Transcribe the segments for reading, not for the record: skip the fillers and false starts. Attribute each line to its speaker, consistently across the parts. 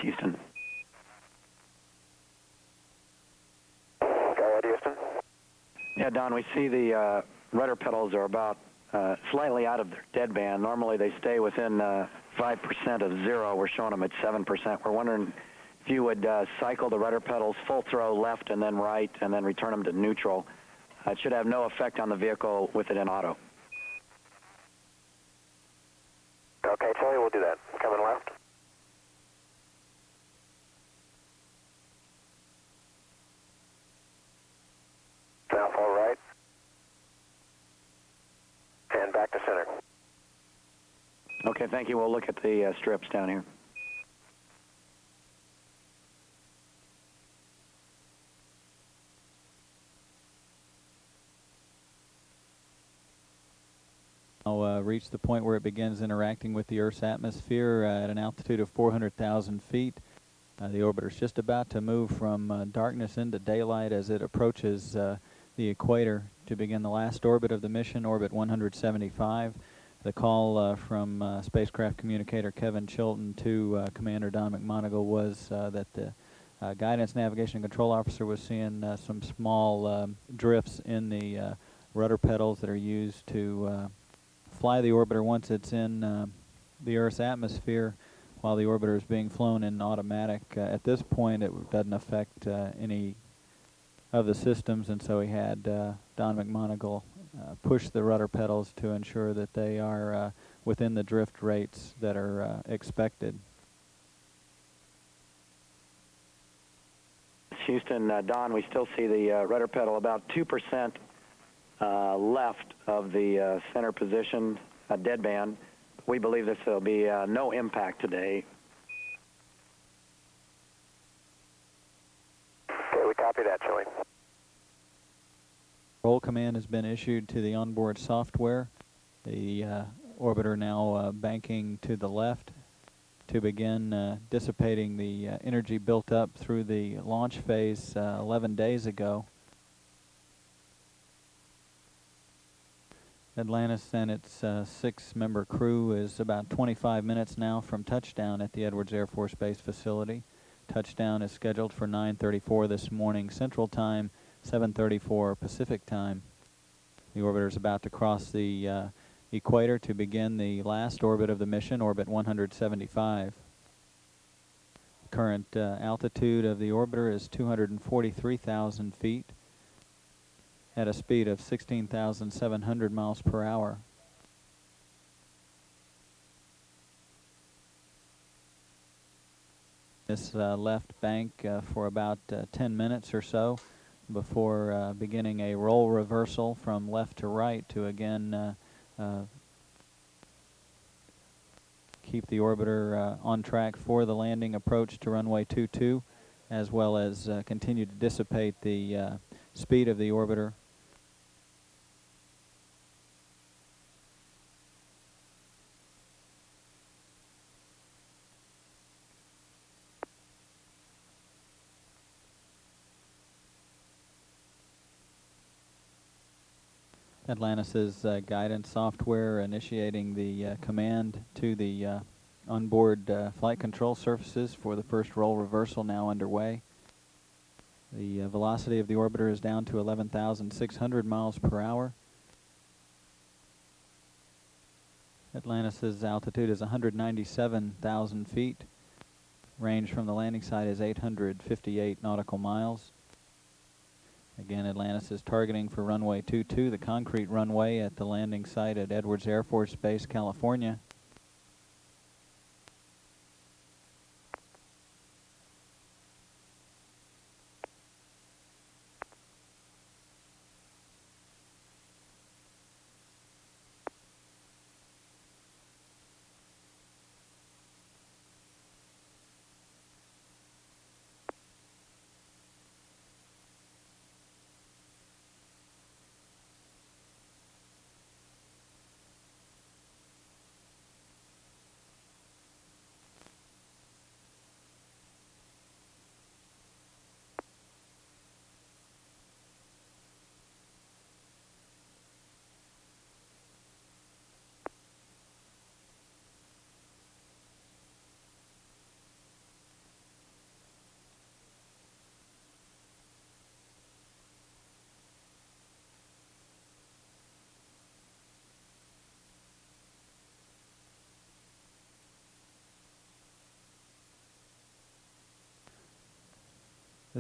Speaker 1: Houston.
Speaker 2: Go ahead, Houston.
Speaker 1: Yeah, Don, we see the rudder pedals are about slightly out of their deadband. Normally they stay within 5% of zero. We're showing them at 7%. We're wondering if you would cycle the rudder pedals full throw left and then right and then return them to neutral. It should have no effect on the vehicle with it in auto.
Speaker 2: Okay, Charlie, we'll do that. Coming left. Now full right. And back to center.
Speaker 1: Okay, thank you. We'll look at the strips down here.
Speaker 3: Reach the point where it begins interacting with the Earth's atmosphere at an altitude of 400,000 feet. The orbiter is just about to move from darkness into daylight as it approaches the equator to begin the last orbit of the mission, orbit 175. The call from spacecraft communicator Kevin Chilton to Commander Don McMonagle was that the guidance, navigation, and control officer was seeing some small drifts in the rudder pedals that are used to fly the orbiter once it's in the Earth's atmosphere, while the orbiter is being flown in automatic. At this point, it doesn't affect any of the systems, and so he had Don McMonagle push the rudder pedals to ensure that they are within the drift rates that are expected.
Speaker 1: Houston, Don, we still see the rudder pedal about 2% left of the center position deadband. We believe this will be no impact today.
Speaker 2: Okay, we copy that, Charlie.
Speaker 3: Roll command has been issued to the onboard software. The orbiter now banking to the left to begin dissipating the energy built up through the launch phase 11 days ago. Atlantis and its 6-member crew is about 25 minutes now from touchdown at the Edwards Air Force Base facility. Touchdown is scheduled for 9:34 this morning Central Time, 7:34 Pacific Time. The orbiter is about to cross the equator to begin the last orbit of the mission, orbit 175. Current altitude of the orbiter is 243,000 feet. At a speed of 16,700 miles per hour. This left bank for about 10 minutes or so before beginning a roll reversal from left to right to again keep the orbiter on track for the landing approach to runway 22, as well as continue to dissipate the speed of the orbiter. Atlantis's guidance software initiating the command to the onboard flight control surfaces for the first roll reversal now underway. The velocity of the orbiter is down to 11,600 miles per hour. Atlantis's altitude is 197,000 feet. Range from the landing site is 858 nautical miles. Again, Atlantis is targeting for runway 22, the concrete runway at the landing site at Edwards Air Force Base, California.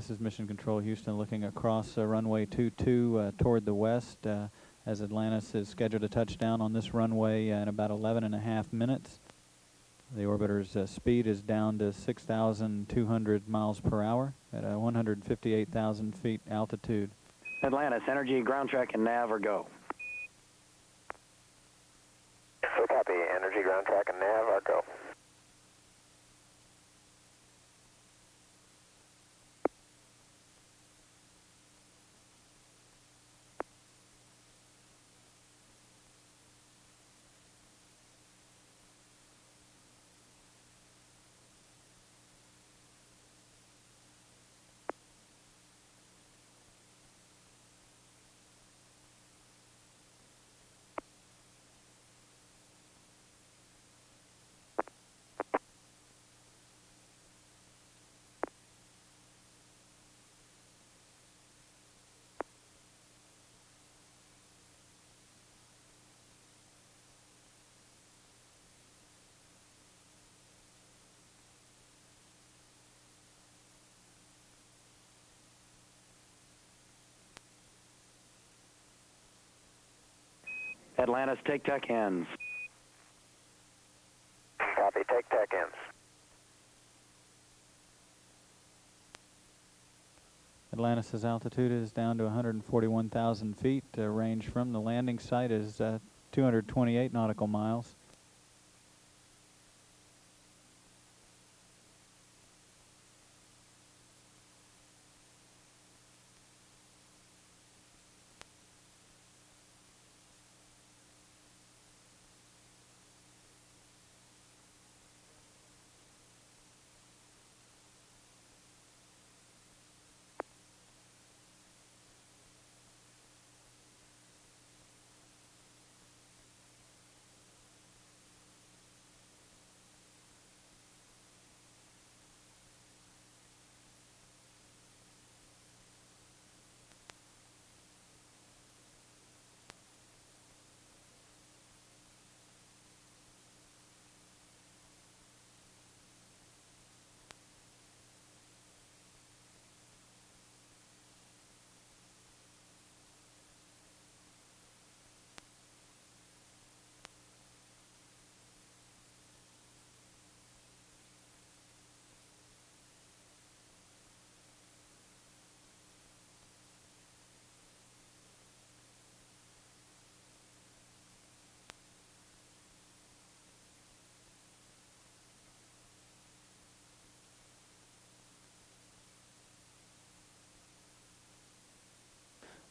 Speaker 3: This is Mission Control Houston looking across runway 22 toward the west as Atlantis is scheduled to touch down on this runway in about 11.5 minutes. The orbiter's speed is down to 6,200 miles per hour at 158,000 feet altitude.
Speaker 1: Atlantis, energy, ground track, and nav, or go.
Speaker 2: So copy. Energy, ground track, and nav are go.
Speaker 1: Atlantis, take tech ends.
Speaker 2: Copy. Take tech ends.
Speaker 3: Atlantis' altitude is down to 141,000 feet. Range from the landing site is 228 nautical miles.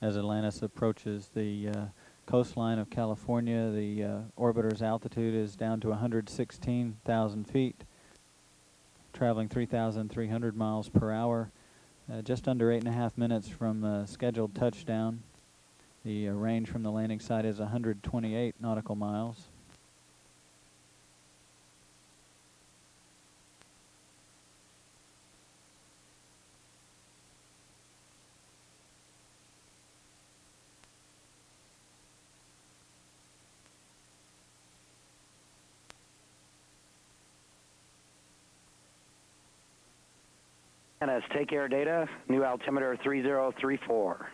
Speaker 3: As Atlantis approaches the coastline of California, the orbiter's altitude is down to 116,000 feet, traveling 3,300 miles per hour, just under 8.5 minutes from scheduled touchdown. The range from the landing site is 128 nautical miles.
Speaker 1: Atlantis, take air data, new altimeter 3034.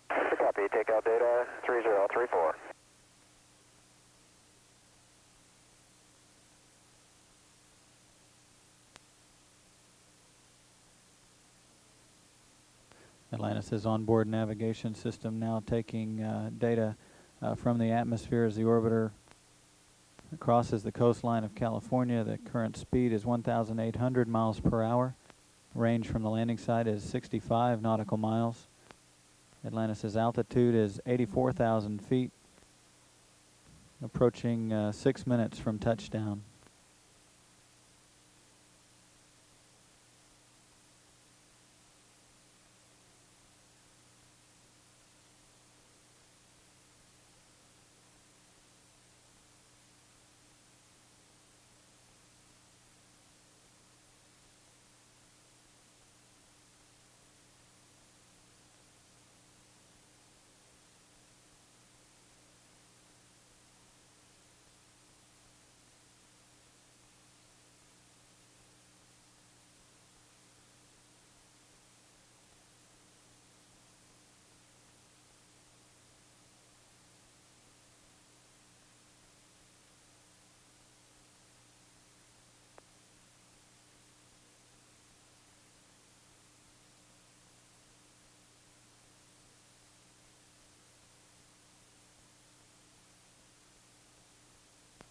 Speaker 2: Copy. Take out data 3034.
Speaker 3: Atlantis' onboard navigation system now taking data from the atmosphere as the orbiter crosses the coastline of California. The current speed is 1,800 miles per hour. Range from the landing site is 65 nautical miles. Atlantis' altitude is 84,000 feet, approaching 6 minutes from touchdown.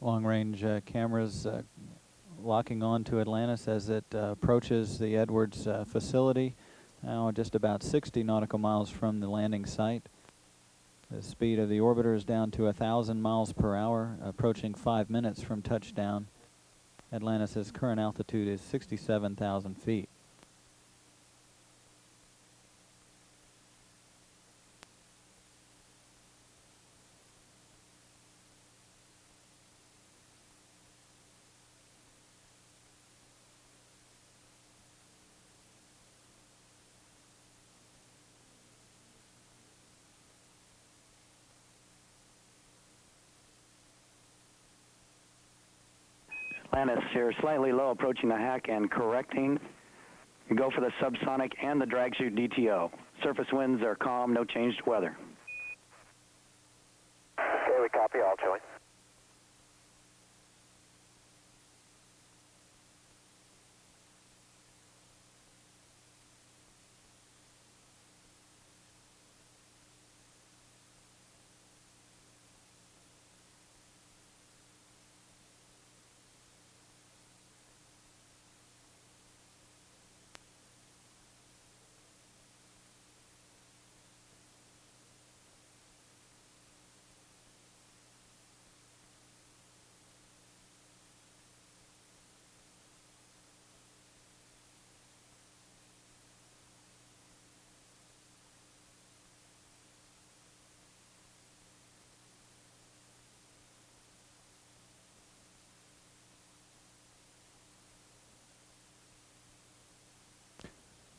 Speaker 3: long-range cameras locking on to Atlantis as it approaches the Edwards facility, now just about 60 nautical miles from the landing site. The speed of the orbiter is down to 1,000 miles per hour, approaching 5 minutes from touchdown. Atlantis' current altitude is 67,000 feet.
Speaker 1: Atlantis here, slightly low, approaching the hack and correcting. You go for the subsonic and the drag chute DTO. Surface winds are calm, no changed weather.
Speaker 2: Okay, we copy all, Joey.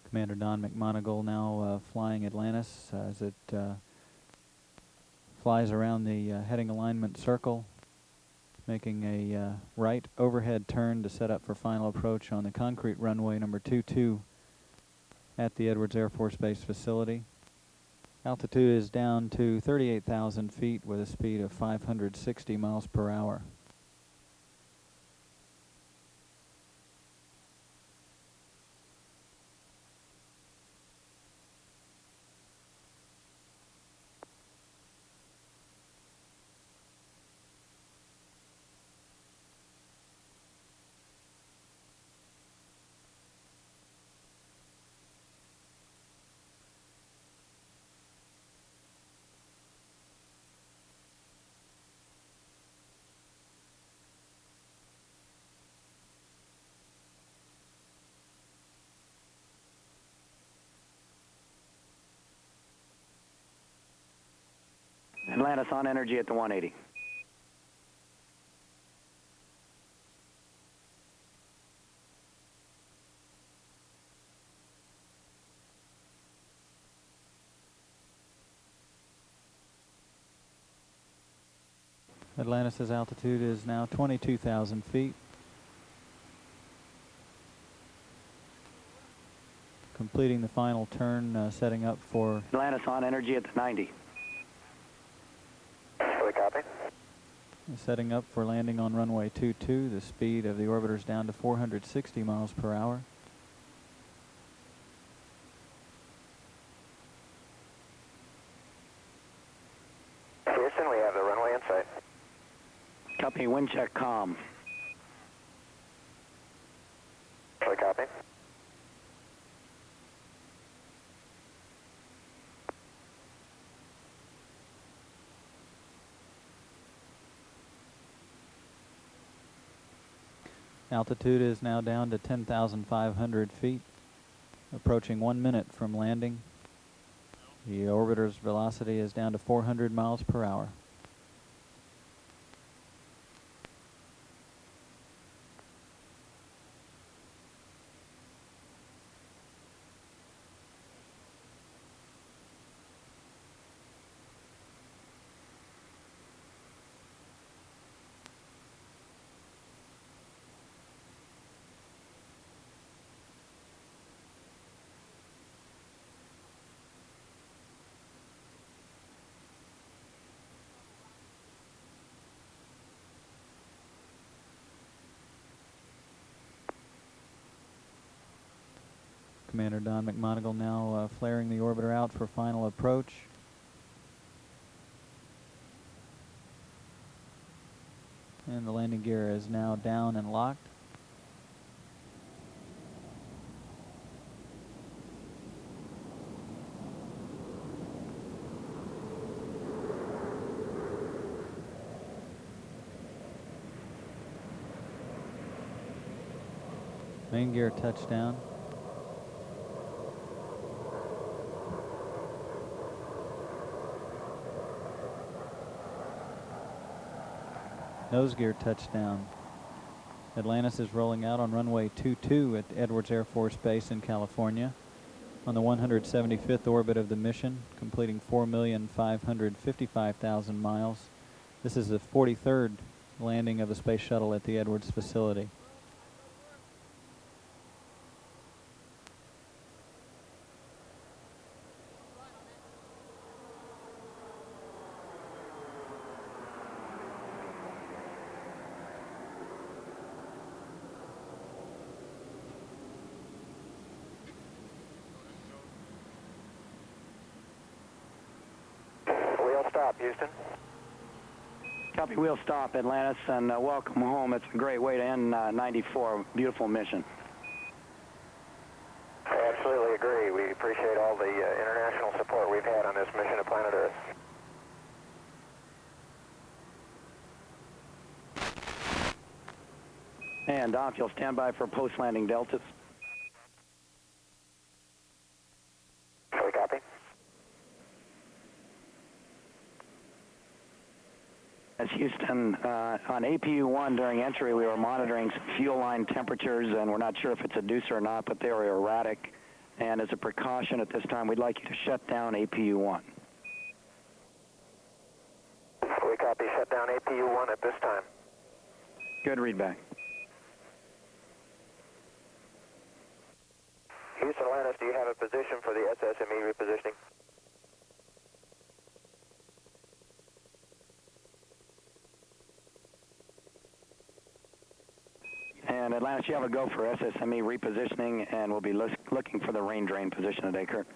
Speaker 3: Commander Don McMonagle now flying Atlantis as it flies around the heading alignment circle, making a right overhead turn to set up for final approach on the concrete runway number 22 at the Edwards Air Force Base facility. Altitude is down to 38,000 feet with a speed of 560 miles per hour.
Speaker 1: Atlantis on energy at the 180.
Speaker 3: Atlantis' altitude is now 22,000 feet. Completing the final turn, setting up for...
Speaker 1: Atlantis on energy at the 90.
Speaker 2: We copy.
Speaker 3: Setting up for landing on runway 22. The speed of the orbiter is down to 460 miles per hour.
Speaker 2: Houston, we have the runway in sight.
Speaker 1: Copy, wind check calm.
Speaker 2: We copy.
Speaker 3: Altitude is now down to 10,500 feet, approaching 1 minute from landing. The orbiter's velocity is down to 400 miles per hour. Commander Don McMonagle now flaring the orbiter out for final approach. And the landing gear is now down and locked. Main gear touchdown. Nose gear touchdown. Atlantis is rolling out on runway 22 at Edwards Air Force Base in California on the 175th orbit of the mission, completing 4,555,000 miles. This is the 43rd landing of the space shuttle at the Edwards facility.
Speaker 2: Wheel stop, Houston.
Speaker 1: Copy, wheel stop, Atlantis, and welcome home. It's a great way to end 94. Beautiful mission.
Speaker 2: I absolutely agree. We appreciate all the international support we've had on this mission to planet Earth.
Speaker 1: And Don, if you'll stand by for post-landing deltas.
Speaker 2: We copy.
Speaker 1: As Houston, on APU-1 during entry, we were monitoring some fuel line temperatures, and we're not sure if it's a deuce or not, but they were erratic. And as a precaution at this time, we'd like you to shut down APU-1.
Speaker 2: We copy. Shut down APU-1 at this time.
Speaker 1: Good readback.
Speaker 2: Houston, Atlantis, do you have a position for the SSME repositioning?
Speaker 1: And Atlantis, you have a go for SSME repositioning, and we'll be looking for the rain drain position today, Kurt.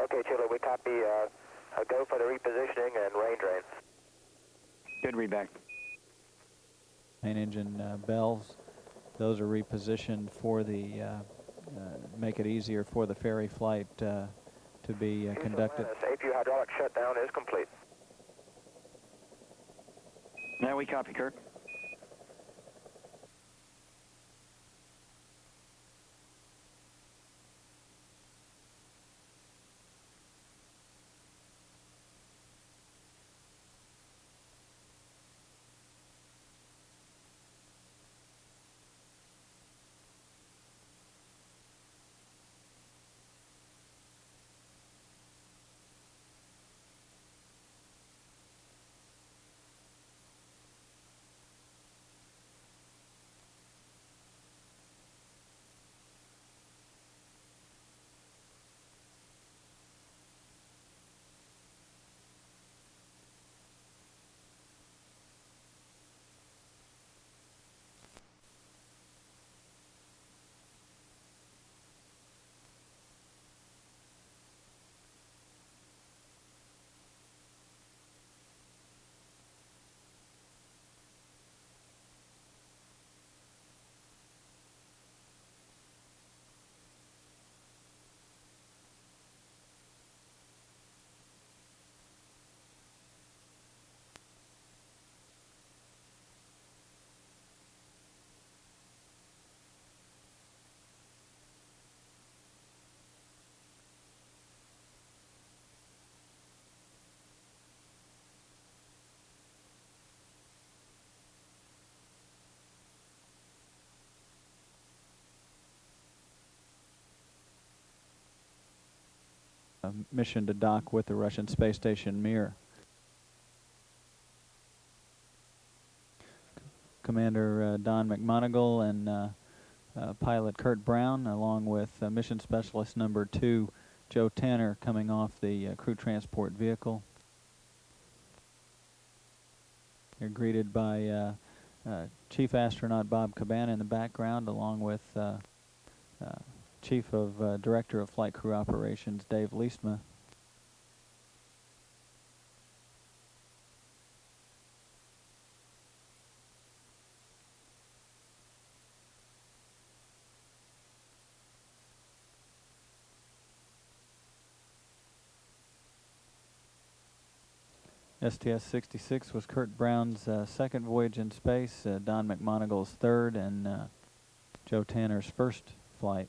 Speaker 2: Okay, Chile, we copy a go for the repositioning and rain drain.
Speaker 1: Good readback.
Speaker 3: Main engine bells, those are repositioned for the, make it easier for the ferry flight to be conducted.
Speaker 2: Atlantis, APU hydraulic shutdown is complete.
Speaker 1: Now we copy, Kurt.
Speaker 3: Mission to dock with the Russian space station Mir. Commander Don McMonigal and pilot Kurt Brown, along with mission specialist number 2 Joe Tanner, coming off the crew transport vehicle. They're greeted by Chief Astronaut Bob Cabana in the background, along with Chief of Director of Flight Crew Operations Dave Leestma. STS-66 was Kurt Brown's second voyage in space, Don McMonagle's third, and Joe Tanner's first flight.